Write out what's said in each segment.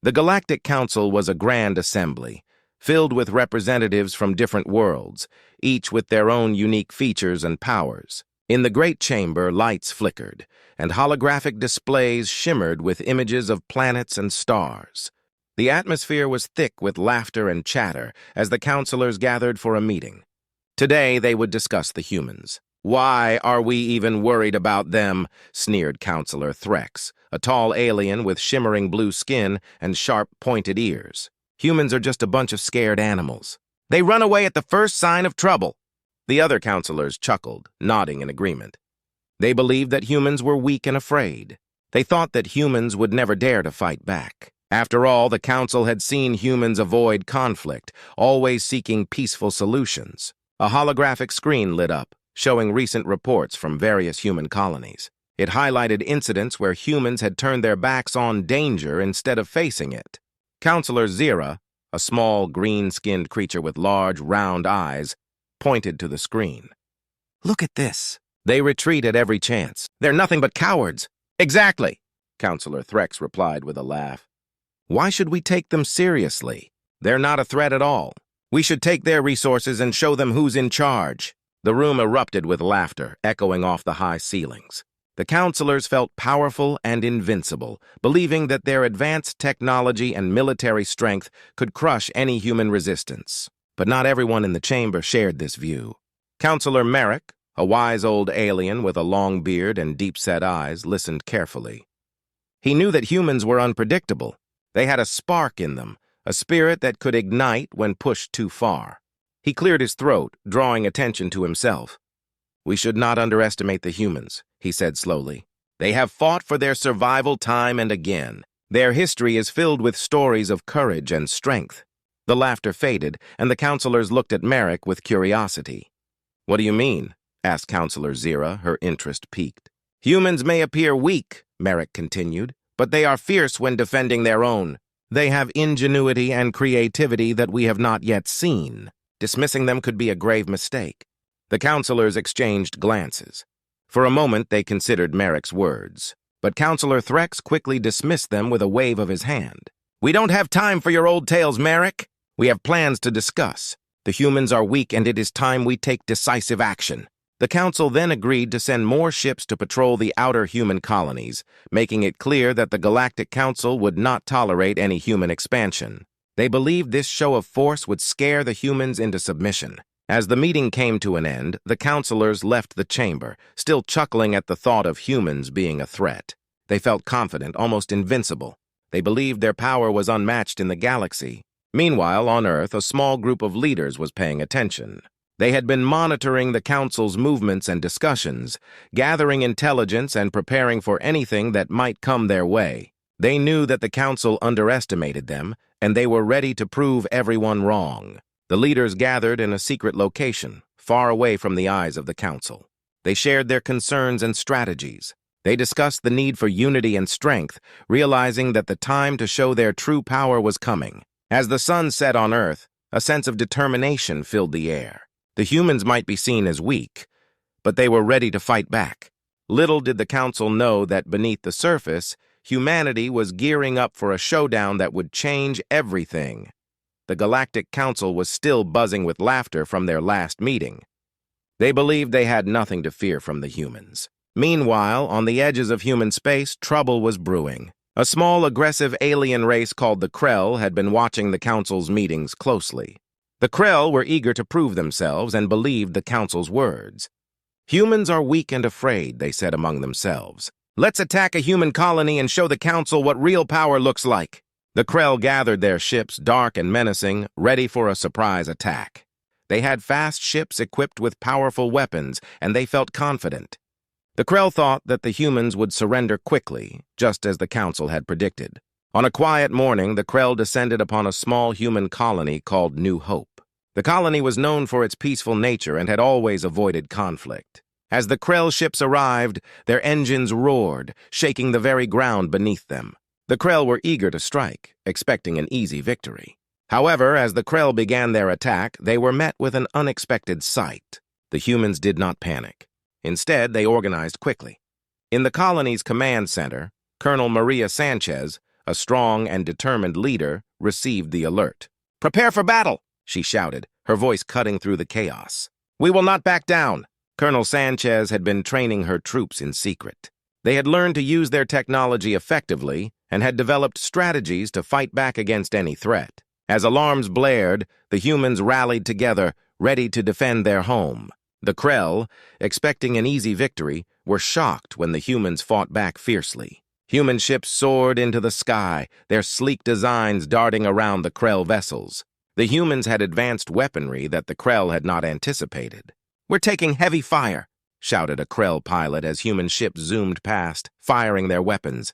The Galactic Council was a grand assembly, filled with representatives from different worlds, each with their own unique features and powers. In the great chamber, lights flickered, and holographic displays shimmered with images of planets and stars. The atmosphere was thick with laughter and chatter as the counselors gathered for a meeting. Today, they would discuss the humans. "Why are we even worried about them?" sneered Counselor Threx, a tall alien with shimmering blue skin and sharp, pointed ears. "Humans are just a bunch of scared animals. They run away at the first sign of trouble." The other counselors chuckled, nodding in agreement. They believed that humans were weak and afraid. They thought that humans would never dare to fight back. After all, the council had seen humans avoid conflict, always seeking peaceful solutions. A holographic screen lit up, showing recent reports from various human colonies. It highlighted incidents where humans had turned their backs on danger instead of facing it. Counselor Zira, a small, green-skinned creature with large, round eyes, pointed to the screen. "Look at this. They retreat at every chance. They're nothing but cowards." "Exactly," Counselor Threx replied with a laugh. "Why should we take them seriously? They're not a threat at all. We should take their resources and show them who's in charge." The room erupted with laughter, echoing off the high ceilings. The counselors felt powerful and invincible, believing that their advanced technology and military strength could crush any human resistance. But not everyone in the chamber shared this view. Counselor Merrick, a wise old alien with a long beard and deep-set eyes, listened carefully. He knew that humans were unpredictable. They had a spark in them, a spirit that could ignite when pushed too far. He cleared his throat, drawing attention to himself. "We should not underestimate the humans," he said slowly. "They have fought for their survival time and again. Their history is filled with stories of courage and strength." The laughter faded, and the counselors looked at Merrick with curiosity. "What do you mean?" asked Counselor Zira, her interest piqued. "Humans may appear weak," Merrick continued, "but they are fierce when defending their own. They have ingenuity and creativity that we have not yet seen. Dismissing them could be a grave mistake." The counselors exchanged glances. For a moment, they considered Merrick's words, but Counselor Threx quickly dismissed them with a wave of his hand. "We don't have time for your old tales, Merrick. We have plans to discuss. The humans are weak, and it is time we take decisive action." The council then agreed to send more ships to patrol the outer human colonies, making it clear that the Galactic Council would not tolerate any human expansion. They believed this show of force would scare the humans into submission. As the meeting came to an end, the counselors left the chamber, still chuckling at the thought of humans being a threat. They felt confident, almost invincible. They believed their power was unmatched in the galaxy. Meanwhile, on Earth, a small group of leaders was paying attention. They had been monitoring the council's movements and discussions, gathering intelligence and preparing for anything that might come their way. They knew that the council underestimated them, and they were ready to prove everyone wrong. The leaders gathered in a secret location, far away from the eyes of the council. They shared their concerns and strategies. They discussed the need for unity and strength, realizing that the time to show their true power was coming. As the sun set on Earth, a sense of determination filled the air. The humans might be seen as weak, but they were ready to fight back. Little did the council know that beneath the surface, humanity was gearing up for a showdown that would change everything. The Galactic Council was still buzzing with laughter from their last meeting. They believed they had nothing to fear from the humans. Meanwhile, on the edges of human space, trouble was brewing. A small, aggressive alien race called the Krell had been watching the Council's meetings closely. The Krell were eager to prove themselves and believed the Council's words. "Humans are weak and afraid," they said among themselves. "Let's attack a human colony and show the Council what real power looks like." The Krell gathered their ships, dark and menacing, ready for a surprise attack. They had fast ships equipped with powerful weapons, and they felt confident. The Krell thought that the humans would surrender quickly, just as the Council had predicted. On a quiet morning, the Krell descended upon a small human colony called New Hope. The colony was known for its peaceful nature and had always avoided conflict. As the Krell ships arrived, their engines roared, shaking the very ground beneath them. The Krell were eager to strike, expecting an easy victory. However, as the Krell began their attack, they were met with an unexpected sight. The humans did not panic. Instead, they organized quickly. In the colony's command center, Colonel Maria Sanchez, a strong and determined leader, received the alert. "Prepare for battle!" she shouted, her voice cutting through the chaos. "We will not back down." Colonel Sanchez had been training her troops in secret. They had learned to use their technology effectively and had developed strategies to fight back against any threat. As alarms blared, the humans rallied together, ready to defend their home. The Krell, expecting an easy victory, were shocked when the humans fought back fiercely. Human ships soared into the sky, their sleek designs darting around the Krell vessels. The humans had advanced weaponry that the Krell had not anticipated. "We're taking heavy fire," shouted a Krell pilot as human ships zoomed past, firing their weapons.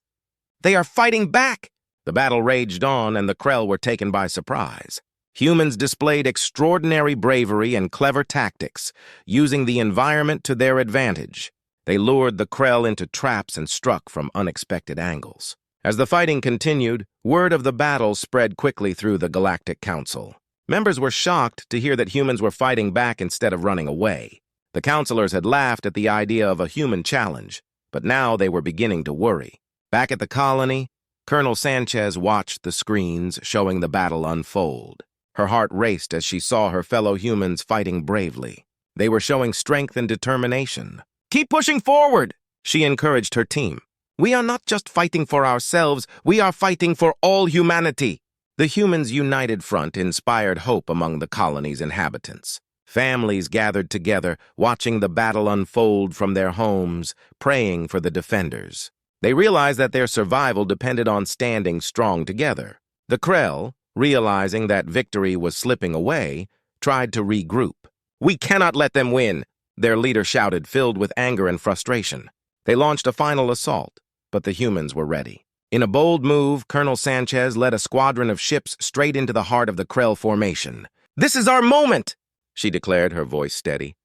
"They are fighting back!" The battle raged on, and the Krell were taken by surprise. Humans displayed extraordinary bravery and clever tactics, using the environment to their advantage. They lured the Krell into traps and struck from unexpected angles. As the fighting continued, word of the battle spread quickly through the Galactic Council. Members were shocked to hear that humans were fighting back instead of running away. The counselors had laughed at the idea of a human challenge, but now they were beginning to worry. Back at the colony, Colonel Sanchez watched the screens showing the battle unfold. Her heart raced as she saw her fellow humans fighting bravely. They were showing strength and determination. "Keep pushing forward," she encouraged her team. "We are not just fighting for ourselves, we are fighting for all humanity." The humans' united front inspired hope among the colony's inhabitants. Families gathered together, watching the battle unfold from their homes, praying for the defenders. They realized that their survival depended on standing strong together. The Krell, realizing that victory was slipping away, tried to regroup. "We cannot let them win," their leader shouted, filled with anger and frustration. They launched a final assault, but the humans were ready. In a bold move, Colonel Sanchez led a squadron of ships straight into the heart of the Krell formation. "This is our moment," she declared, her voice steady.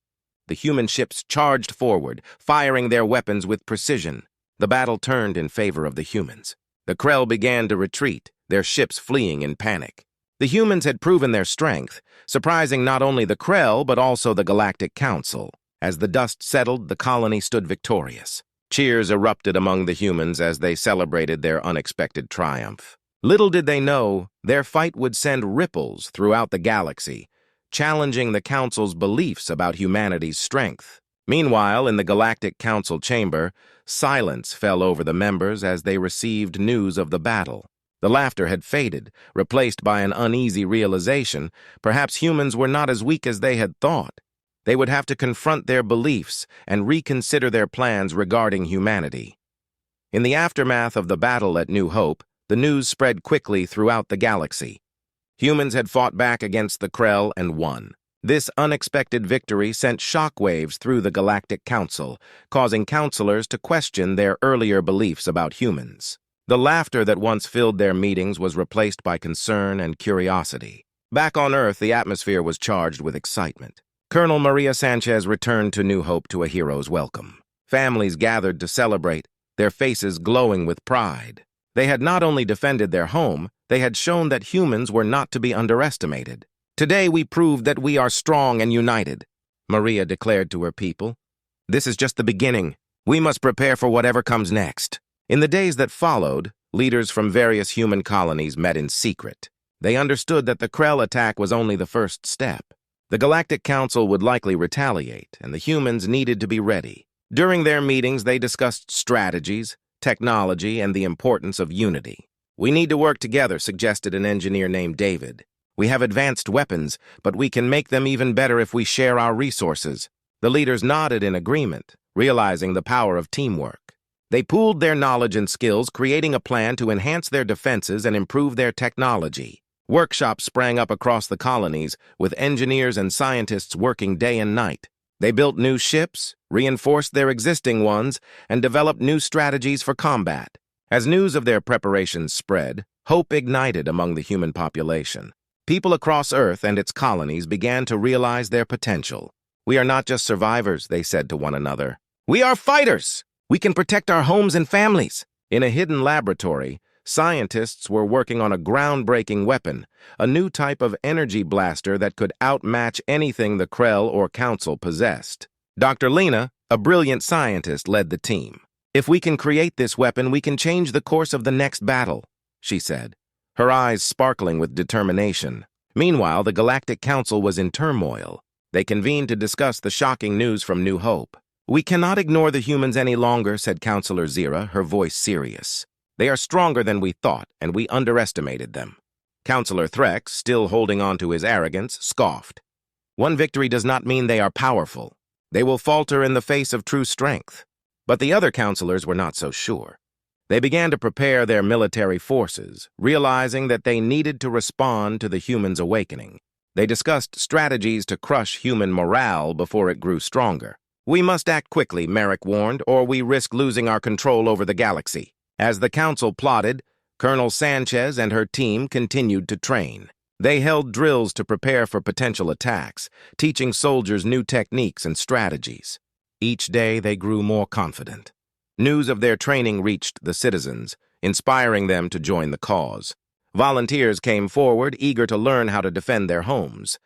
The human ships charged forward, firing their weapons with precision. The battle turned in favor of the humans. The Krell began to retreat, their ships fleeing in panic. The humans had proven their strength, surprising not only the Krell but also the Galactic Council. As the dust settled, the colony stood victorious. Cheers erupted among the humans as they celebrated their unexpected triumph. Little did they know, their fight would send ripples throughout the galaxy, challenging the Council's beliefs about humanity's strength. Meanwhile, in the Galactic Council chamber, silence fell over the members as they received news of the battle. The laughter had faded, replaced by an uneasy realization. Perhaps humans were not as weak as they had thought. They would have to confront their beliefs and reconsider their plans regarding humanity. In the aftermath of the battle at New Hope, the news spread quickly throughout the galaxy. Humans had fought back against the Krell and won. This unexpected victory sent shockwaves through the Galactic Council, causing counselors to question their earlier beliefs about humans. The laughter that once filled their meetings was replaced by concern and curiosity. Back on Earth, the atmosphere was charged with excitement. Colonel Maria Sanchez returned to New Hope to a hero's welcome. Families gathered to celebrate, their faces glowing with pride. They had not only defended their home, they had shown that humans were not to be underestimated. "Today we proved that we are strong and united," Maria declared to her people. "This is just the beginning. We must prepare for whatever comes next." In the days that followed, leaders from various human colonies met in secret. They understood that the Krell attack was only the first step. The Galactic Council would likely retaliate, and the humans needed to be ready. During their meetings, they discussed strategies, technology, and the importance of unity. "We need to work together," suggested an engineer named David. "We have advanced weapons, but we can make them even better if we share our resources." The leaders nodded in agreement, realizing the power of teamwork. They pooled their knowledge and skills, creating a plan to enhance their defenses and improve their technology. Workshops sprang up across the colonies, with engineers and scientists working day and night. They built new ships, reinforced their existing ones, and developed new strategies for combat. As news of their preparations spread, hope ignited among the human population. People across Earth and its colonies began to realize their potential. "We are not just survivors," they said to one another. "We are fighters! We can protect our homes and families." In a hidden laboratory, scientists were working on a groundbreaking weapon, a new type of energy blaster that could outmatch anything the Krell or Council possessed. Dr. Lena, a brilliant scientist, led the team. "If we can create this weapon, we can change the course of the next battle," she said, her eyes sparkling with determination. Meanwhile, the Galactic Council was in turmoil. They convened to discuss the shocking news from New Hope. "We cannot ignore the humans any longer," said Counselor Zira, her voice serious. "They are stronger than we thought, and we underestimated them." Counselor Threx, still holding on to his arrogance, scoffed. "One victory does not mean they are powerful. They will falter in the face of true strength." But the other counselors were not so sure. They began to prepare their military forces, realizing that they needed to respond to the humans' awakening. They discussed strategies to crush human morale before it grew stronger. "We must act quickly," Merrick warned, "or we risk losing our control over the galaxy." As the council plotted, Colonel Sanchez and her team continued to train. They held drills to prepare for potential attacks, teaching soldiers new techniques and strategies. Each day they grew more confident. News of their training reached the citizens, inspiring them to join the cause. Volunteers came forward, eager to learn how to defend their homes.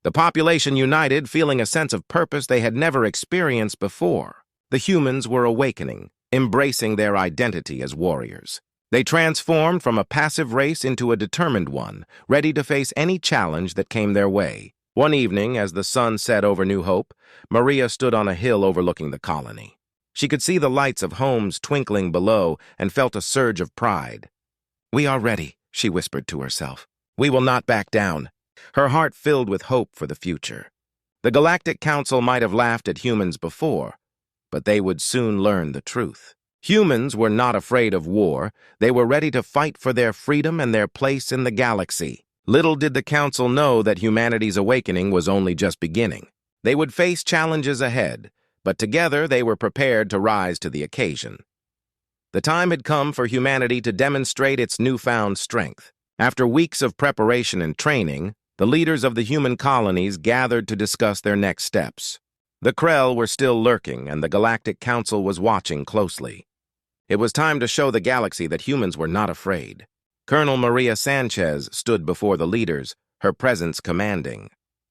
The population united, feeling a sense of purpose they had never experienced before. The humans were awakening, embracing their identity as warriors. They transformed from a passive race into a determined one, ready to face any challenge that came their way. One evening, as the sun set over New Hope, Maria stood on a hill overlooking the colony. She could see the lights of homes twinkling below and felt a surge of pride. "We are ready," she whispered to herself. "We will not back down." Her heart filled with hope for the future. The Galactic Council might have laughed at humans before, but they would soon learn the truth. Humans were not afraid of war. They were ready to fight for their freedom and their place in the galaxy. Little did the Council know that humanity's awakening was only just beginning. They would face challenges ahead, but together they were prepared to rise to the occasion. The time had come for humanity to demonstrate its newfound strength. After weeks of preparation and training, the leaders of the human colonies gathered to discuss their next steps. The Krell were still lurking, and the Galactic Council was watching closely. It was time to show the galaxy that humans were not afraid. Colonel Maria Sanchez stood before the leaders, her presence commanding.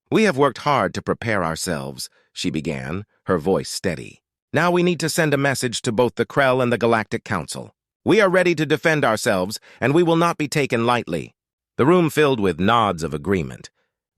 "We have worked hard to prepare ourselves," she began, her voice steady. "Now we need to send a message to both the Krell and the Galactic Council. We are ready to defend ourselves, and we will not be taken lightly." The room filled with nods of agreement.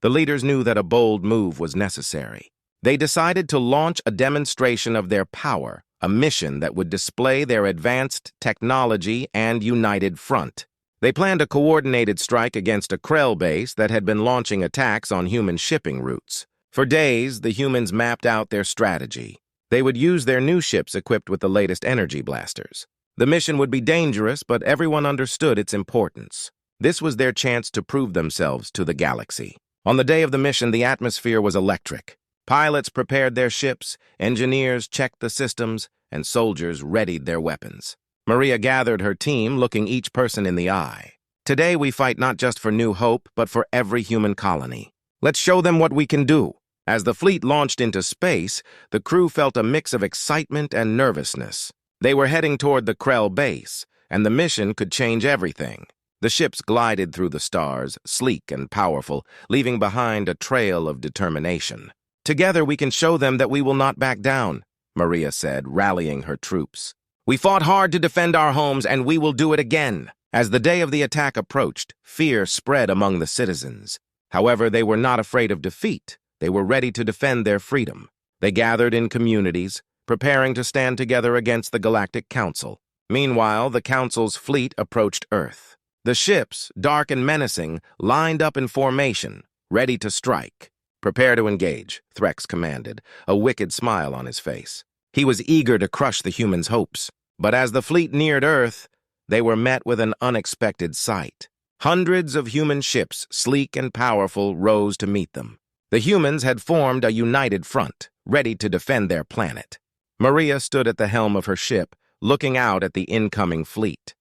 The leaders knew that a bold move was necessary. They decided to launch a demonstration of their power, a mission that would display their advanced technology and united front. They planned a coordinated strike against a Krell base that had been launching attacks on human shipping routes. For days, the humans mapped out their strategy. They would use their new ships equipped with the latest energy blasters. The mission would be dangerous, but everyone understood its importance. This was their chance to prove themselves to the galaxy. On the day of the mission, the atmosphere was electric. Pilots prepared their ships, engineers checked the systems, and soldiers readied their weapons. Maria gathered her team, looking each person in the eye. "Today we fight not just for New Hope, but for every human colony. Let's show them what we can do." As the fleet launched into space, the crew felt a mix of excitement and nervousness. They were heading toward the Krell base, and the mission could change everything. The ships glided through the stars, sleek and powerful, leaving behind a trail of determination. "Together we can show them that we will not back down," Maria said, rallying her troops. "We fought hard to defend our homes, and we will do it again." As the day of the attack approached, fear spread among the citizens. However, they were not afraid of defeat. They were ready to defend their freedom. They gathered in communities, preparing to stand together against the Galactic Council. Meanwhile, the Council's fleet approached Earth. The ships, dark and menacing, lined up in formation, ready to strike. "Prepare to engage," Threx commanded, a wicked smile on his face. He was eager to crush the humans' hopes. But as the fleet neared Earth, they were met with an unexpected sight. Hundreds of human ships, sleek and powerful, rose to meet them. The humans had formed a united front, ready to defend their planet. Maria stood at the helm of her ship, looking out at the incoming fleet.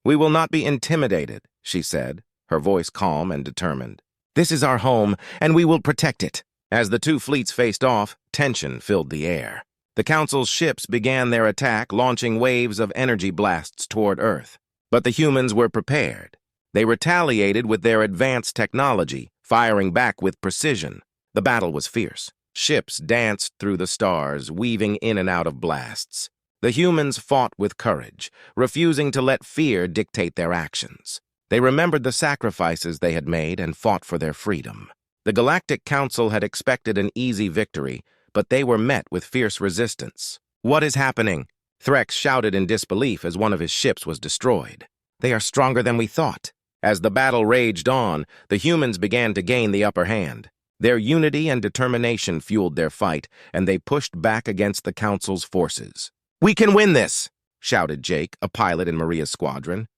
"We will not be intimidated," she said, her voice calm and determined. "This is our home, and we will protect it." As the two fleets faced off, tension filled the air. The Council's ships began their attack, launching waves of energy blasts toward Earth. But the humans were prepared. They retaliated with their advanced technology, firing back with precision. The battle was fierce. Ships danced through the stars, weaving in and out of blasts. The humans fought with courage, refusing to let fear dictate their actions. They remembered the sacrifices they had made and fought for their freedom. The Galactic Council had expected an easy victory, but they were met with fierce resistance. "What is happening?" Threx shouted in disbelief as one of his ships was destroyed. "They are stronger than we thought." As the battle raged on, the humans began to gain the upper hand. Their unity and determination fueled their fight, and they pushed back against the Council's forces. "We can win this!" shouted Jake, a pilot in Maria's squadron.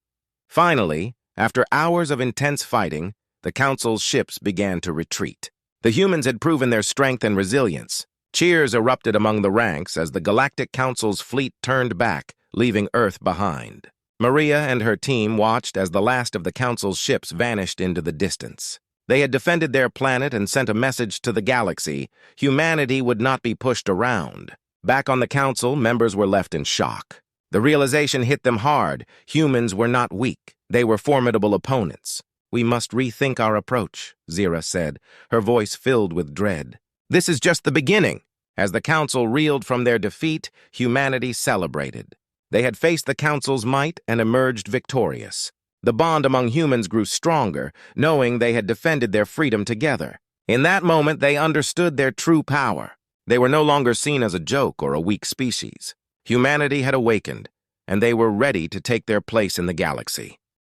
Finally, after hours of intense fighting, the Council's ships began to retreat. The humans had proven their strength and resilience. Cheers erupted among the ranks as the Galactic Council's fleet turned back, leaving Earth behind. Maria and her team watched as the last of the Council's ships vanished into the distance. They had defended their planet and sent a message to the galaxy: humanity would not be pushed around. Back on the Council, members were left in shock. The realization hit them hard. Humans were not weak. They were formidable opponents. "We must rethink our approach," Zira said, her voice filled with dread. "This is just the beginning." As the Council reeled from their defeat, humanity celebrated. They had faced the Council's might and emerged victorious. The bond among humans grew stronger, knowing they had defended their freedom together. In that moment, they understood their true power. They were no longer seen as a joke or a weak species. Humanity had awakened, and they were ready to take their place in the galaxy.